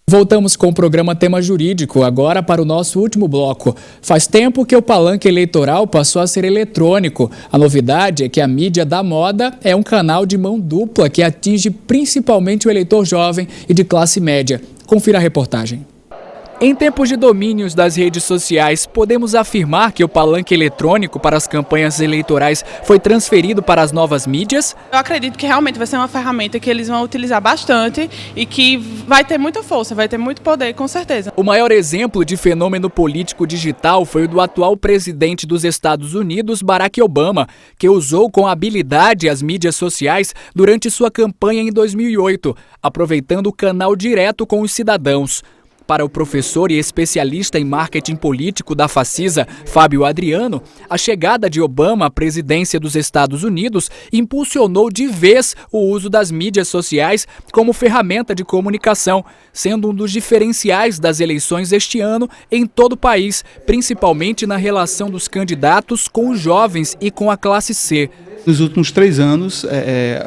Voltamos com o programa Tema Jurídico, agora para o nosso último bloco. Faz tempo que o palanque eleitoral passou a ser eletrônico. A novidade é que a mídia da moda é um canal de mão dupla que atinge principalmente o eleitor jovem e de classe média. Confira a reportagem. Em tempos de domínios das redes sociais, podemos afirmar que o palanque eletrônico para as campanhas eleitorais foi transferido para as novas mídias? Eu acredito que realmente vai ser uma ferramenta que eles vão utilizar bastante e que vai ter muita força, vai ter muito poder, com certeza. O maior exemplo de fenômeno político digital foi o do atual presidente dos Estados Unidos, Barack Obama, que usou com habilidade as mídias sociais durante sua campanha em 2008, aproveitando o canal direto com os cidadãos. Para o professor e especialista em marketing político da Facisa, Fábio Adriano, a chegada de Obama à presidência dos Estados Unidos impulsionou de vez o uso das mídias sociais como ferramenta de comunicação, sendo um dos diferenciais das eleições este ano em todo o país, principalmente na relação dos candidatos com os jovens e com a classe C. Nos últimos 3 anos,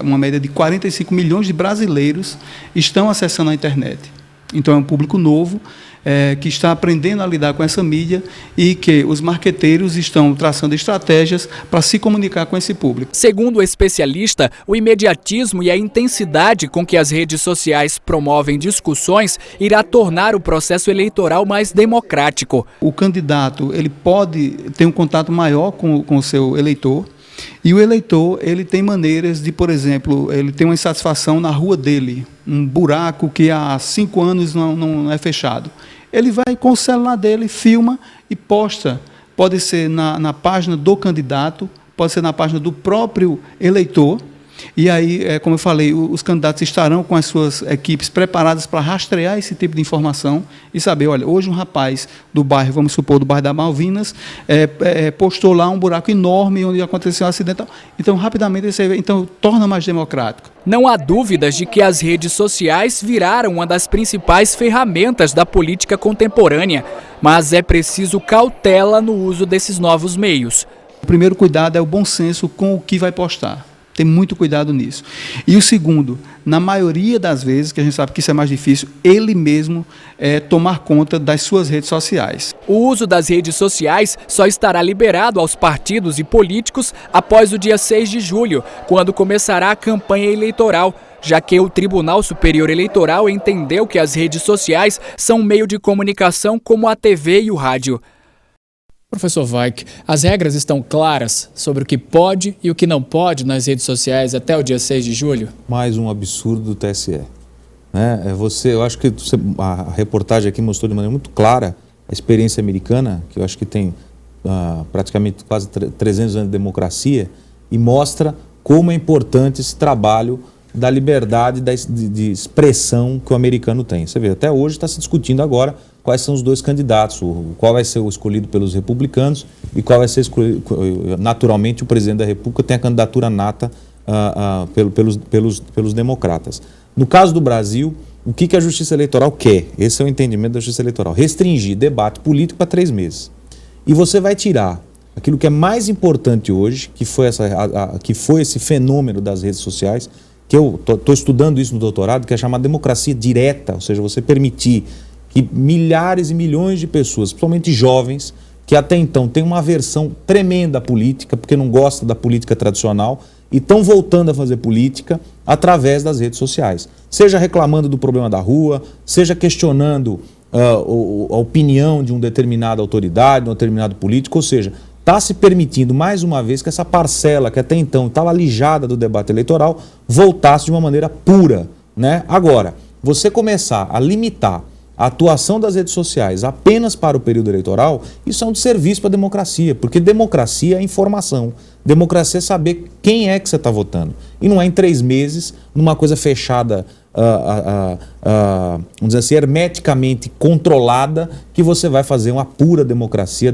uma média de 45 milhões de brasileiros estão acessando a internet. Então é um público novo que está aprendendo a lidar com essa mídia e que os marqueteiros estão traçando estratégias para se comunicar com esse público. Segundo o especialista, o imediatismo e a intensidade com que as redes sociais promovem discussões irá tornar o processo eleitoral mais democrático. O candidato ele pode ter um contato maior com o seu eleitor. E o eleitor, ele tem maneiras de, por exemplo, ele tem uma insatisfação na rua dele, um buraco que há 5 anos não é fechado. Ele vai com o celular dele, filma e posta. Pode ser na página do candidato, pode ser na página do próprio eleitor. E aí, como eu falei, os candidatos estarão com as suas equipes preparadas para rastrear esse tipo de informação e saber, olha, hoje um rapaz do bairro, vamos supor, do bairro da Malvinas, postou lá um buraco enorme onde aconteceu um acidente. Então, rapidamente, torna mais democrático. Não há dúvidas de que as redes sociais viraram uma das principais ferramentas da política contemporânea, mas é preciso cautela no uso desses novos meios. O primeiro cuidado é o bom senso com o que vai postar. Tem muito cuidado nisso. E o segundo, na maioria das vezes, que a gente sabe que isso é mais difícil, ele mesmo tomar conta das suas redes sociais. O uso das redes sociais só estará liberado aos partidos e políticos após o dia 6 de julho, quando começará a campanha eleitoral, já que o Tribunal Superior Eleitoral entendeu que as redes sociais são um meio de comunicação como a TV e o rádio. Professor Weick, as regras estão claras sobre o que pode e o que não pode nas redes sociais até o dia 6 de julho? Mais um absurdo do TSE. Eu acho que a reportagem aqui mostrou de maneira muito clara a experiência americana, que eu acho que tem praticamente quase 300 anos de democracia, e mostra como é importante esse trabalho da liberdade de expressão que o americano tem. Você vê, até hoje está se discutindo agora quais são os 2 candidatos, qual vai ser o escolhido pelos republicanos e qual vai ser escolhido, naturalmente o presidente da República tem a candidatura nata pelos democratas. No caso do Brasil, o que a Justiça Eleitoral quer? Esse é o entendimento da Justiça Eleitoral, restringir debate político para 3 meses. E você vai tirar aquilo que é mais importante hoje, que foi esse fenômeno das redes sociais, que eu estou estudando isso no doutorado, que é chamada democracia direta, ou seja, você permitir que milhares e milhões de pessoas, principalmente jovens, que até então têm uma aversão tremenda à política, porque não gostam da política tradicional, e estão voltando a fazer política através das redes sociais. Seja reclamando do problema da rua, seja questionando a opinião de uma determinada autoridade, de um determinado político, ou seja, está se permitindo mais uma vez que essa parcela que até então estava alijada do debate eleitoral voltasse de uma maneira pura, né? Agora, você começar a limitar a atuação das redes sociais apenas para o período eleitoral, isso é um desserviço para a democracia, porque democracia é informação, democracia é saber quem é que você está votando. E não é em 3 meses, numa coisa fechada, vamos dizer assim, hermeticamente controlada, que você vai fazer uma pura democracia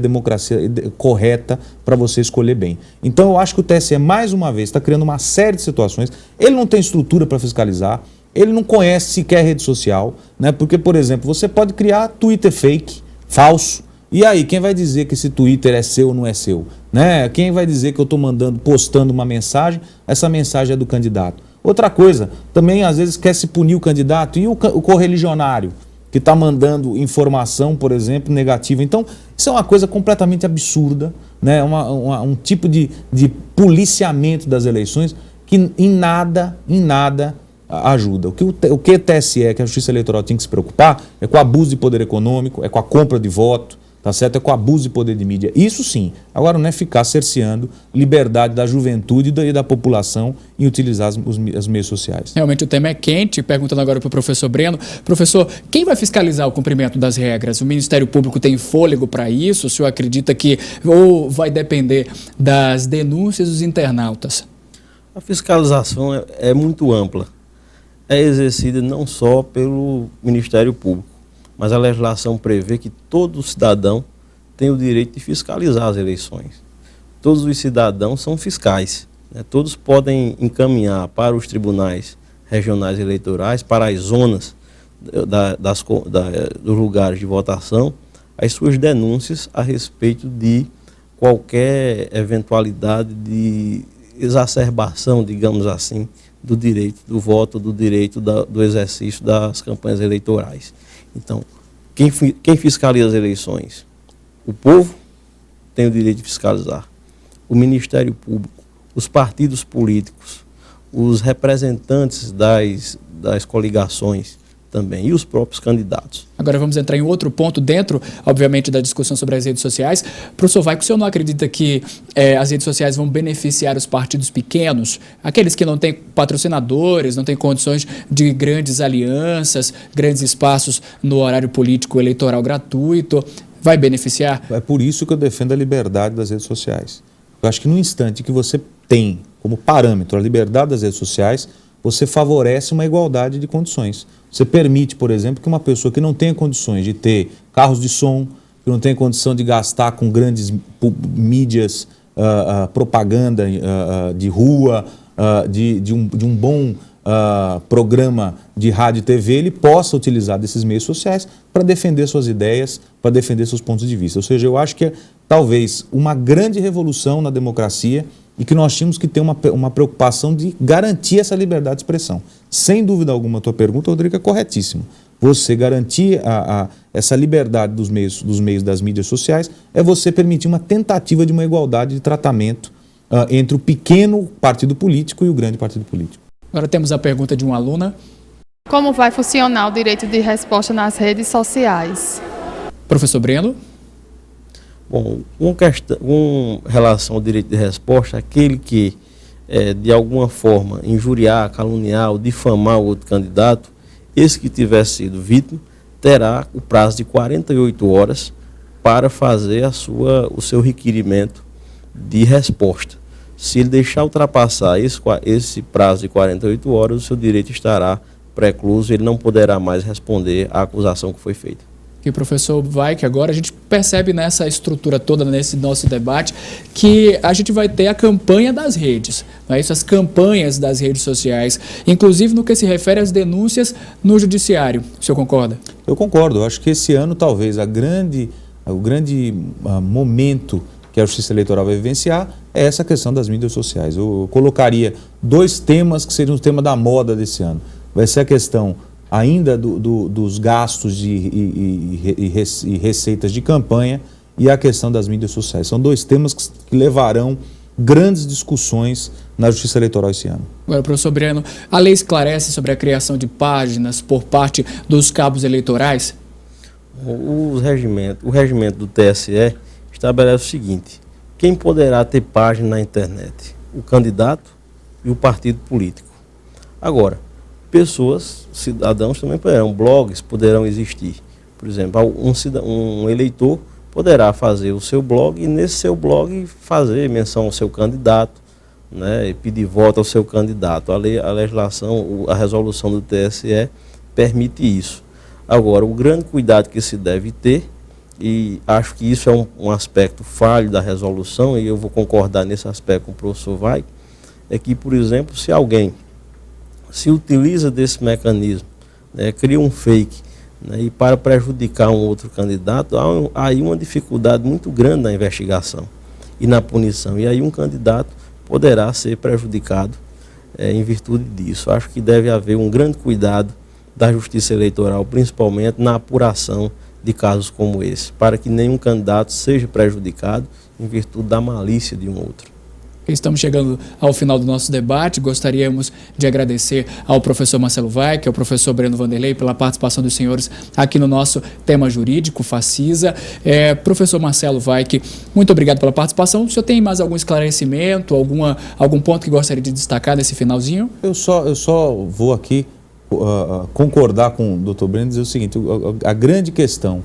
correta para você escolher bem. Então eu acho que o TSE, mais uma vez, está criando uma série de situações, ele não tem estrutura para fiscalizar, ele não conhece sequer rede social, né? Porque, por exemplo, você pode criar Twitter fake, falso, e aí, quem vai dizer que esse Twitter é seu ou não é seu? Né? Quem vai dizer que eu estou postando uma mensagem, essa mensagem é do candidato? Outra coisa, também às vezes quer se punir o candidato e o correligionário, que está mandando informação, por exemplo, negativa. Então, isso é uma coisa completamente absurda, né? Um tipo de policiamento das eleições que em nada ajuda. O que o TSE, que a Justiça Eleitoral, tem que se preocupar é com o abuso de poder econômico, é com a compra de voto, tá certo? É com o abuso de poder de mídia. Isso sim. Agora não é ficar cerceando liberdade da juventude e da população em utilizar os meios sociais. Realmente o tema é quente. Perguntando agora para o professor Breno. Professor, quem vai fiscalizar o cumprimento das regras? O Ministério Público tem fôlego para isso? O senhor acredita que ou vai depender das denúncias dos internautas? A fiscalização é muito ampla. É exercida não só pelo Ministério Público, mas a legislação prevê que todo cidadão tem o direito de fiscalizar as eleições. Todos os cidadãos são fiscais, né? Todos podem encaminhar para os tribunais regionais eleitorais, para as zonas dos lugares de votação, as suas denúncias a respeito de qualquer eventualidade de exacerbação, digamos assim, do direito do voto, do direito do exercício das campanhas eleitorais. Então, quem fiscaliza as eleições? O povo tem o direito de fiscalizar. O Ministério Público, os partidos políticos, os representantes das coligações também, e os próprios candidatos. Agora vamos entrar em outro ponto dentro, obviamente, da discussão sobre as redes sociais. Professor Vai, o senhor não acredita que as redes sociais vão beneficiar os partidos pequenos, aqueles que não têm patrocinadores, não têm condições de grandes alianças, grandes espaços no horário político eleitoral gratuito? Vai beneficiar? É por isso que eu defendo a liberdade das redes sociais. Eu acho que no instante que você tem como parâmetro a liberdade das redes sociais, você favorece uma igualdade de condições. Você permite, por exemplo, que uma pessoa que não tenha condições de ter carros de som, que não tenha condição de gastar com grandes mídias, propaganda de rua, de um bom programa de rádio e TV, ele possa utilizar desses meios sociais para defender suas ideias, para defender seus pontos de vista. Ou seja, eu acho que é talvez uma grande revolução na democracia e que nós tínhamos que ter uma preocupação de garantir essa liberdade de expressão. Sem dúvida alguma, a tua pergunta, Rodrigo, é corretíssima. Você garantir essa liberdade dos meios das mídias sociais é você permitir uma tentativa de uma igualdade de tratamento entre o pequeno partido político e o grande partido político. Agora temos a pergunta de uma aluna. Como vai funcionar o direito de resposta nas redes sociais? Professor Breno. Bom, com relação ao direito de resposta, aquele que, de alguma forma, injuriar, caluniar ou difamar o outro candidato, esse que tiver sido vítima, terá o prazo de 48 horas para fazer o seu requerimento de resposta. Se ele deixar ultrapassar esse prazo de 48 horas, o seu direito estará precluso, ele não poderá mais responder à acusação que foi feita. Que o professor vai, que agora a gente percebe nessa estrutura toda, nesse nosso debate, que a gente vai ter a campanha das redes, não é isso? As campanhas das redes sociais, inclusive no que se refere às denúncias no judiciário. O senhor concorda? Eu concordo. Eu acho que esse ano, talvez, o grande momento que a Justiça Eleitoral vai vivenciar é essa questão das mídias sociais. Eu colocaria dois temas que seriam o tema da moda desse ano. Vai ser a questão ainda dos gastos e receitas de campanha e a questão das mídias sociais. São dois temas que levarão grandes discussões na Justiça Eleitoral esse ano. Agora, professor Breno, a lei esclarece sobre a criação de páginas por parte dos cabos eleitorais? O regimento do TSE estabelece o seguinte: quem poderá ter página na internet? O candidato e o partido político. Agora, cidadãos também poderão, blogs poderão existir. Por exemplo, um eleitor poderá fazer o seu blog e nesse seu blog fazer menção ao seu candidato, né, e pedir voto ao seu candidato. A legislação, a resolução do TSE permite isso. Agora, o grande cuidado que se deve ter, e acho que isso é um aspecto falho da resolução, e eu vou concordar nesse aspecto com o professor Vai, é que, por exemplo, se alguém se utiliza desse mecanismo, né, cria um fake, né, e para prejudicar um outro candidato, há aí uma dificuldade muito grande na investigação e na punição. E aí um candidato poderá ser prejudicado em virtude disso. Acho que deve haver um grande cuidado da Justiça Eleitoral, principalmente na apuração de casos como esse, para que nenhum candidato seja prejudicado em virtude da malícia de um outro. Estamos chegando ao final do nosso debate. Gostaríamos de agradecer ao professor Marcelo Weick, ao professor Breno Vanderlei pela participação dos senhores aqui no nosso tema jurídico, Facisa. Professor Marcelo Weick, muito obrigado pela participação. O senhor tem mais algum esclarecimento, algum ponto que gostaria de destacar nesse finalzinho? Eu só vou aqui concordar com o Dr. Breno e dizer o seguinte: a grande questão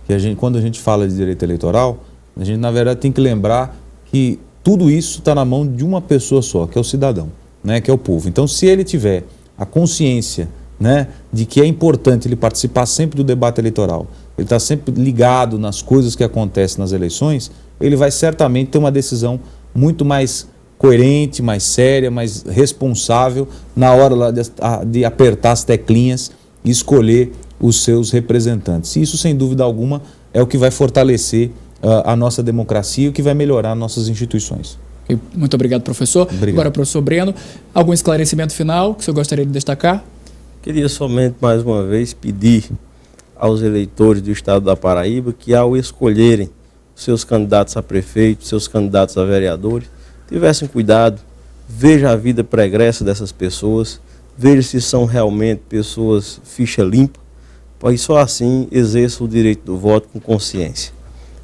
que quando a gente fala de direito eleitoral, a gente na verdade tem que lembrar que tudo isso está na mão de uma pessoa só, que é o cidadão, né, que é o povo. Então, se ele tiver a consciência, né, de que é importante ele participar sempre do debate eleitoral, ele está sempre ligado nas coisas que acontecem nas eleições, ele vai certamente ter uma decisão muito mais coerente, mais séria, mais responsável na hora lá de apertar as teclinhas e escolher os seus representantes. E isso, sem dúvida alguma, é o que vai fortalecer a nossa democracia e o que vai melhorar nossas instituições. Muito obrigado, professor. Obrigado. Agora, professor Breno, algum esclarecimento final que o senhor gostaria de destacar? Queria somente mais uma vez pedir aos eleitores do estado da Paraíba que, ao escolherem seus candidatos a prefeito, seus candidatos a vereadores, tivessem cuidado, veja a vida pregressa dessas pessoas, veja se são realmente pessoas ficha limpa, pois só assim exerça o direito do voto com consciência.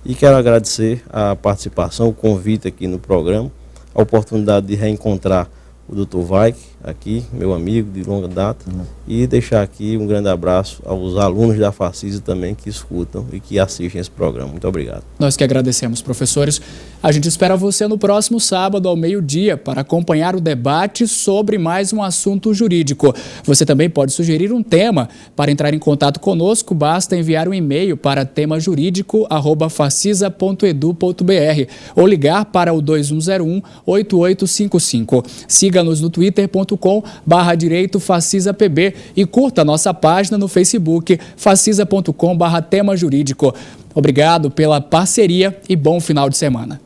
E quero agradecer a participação, o convite aqui no programa, a oportunidade de reencontrar o Dr. Weick, aqui, meu amigo de longa data, e deixar aqui um grande abraço aos alunos da Facisa também que escutam e que assistem esse programa. Muito obrigado. Nós que agradecemos, professores. A gente espera você no próximo sábado ao meio-dia para acompanhar o debate sobre mais um assunto jurídico. Você também pode sugerir um tema. Para entrar em contato conosco, basta enviar um e-mail para temajurídico@facisa.edu.br ou ligar para o 2101-8855. Siga-nos no twitter.com/direito FacisaPB e curta nossa página no Facebook facisa.com/tema jurídico. Obrigado pela parceria e bom final de semana.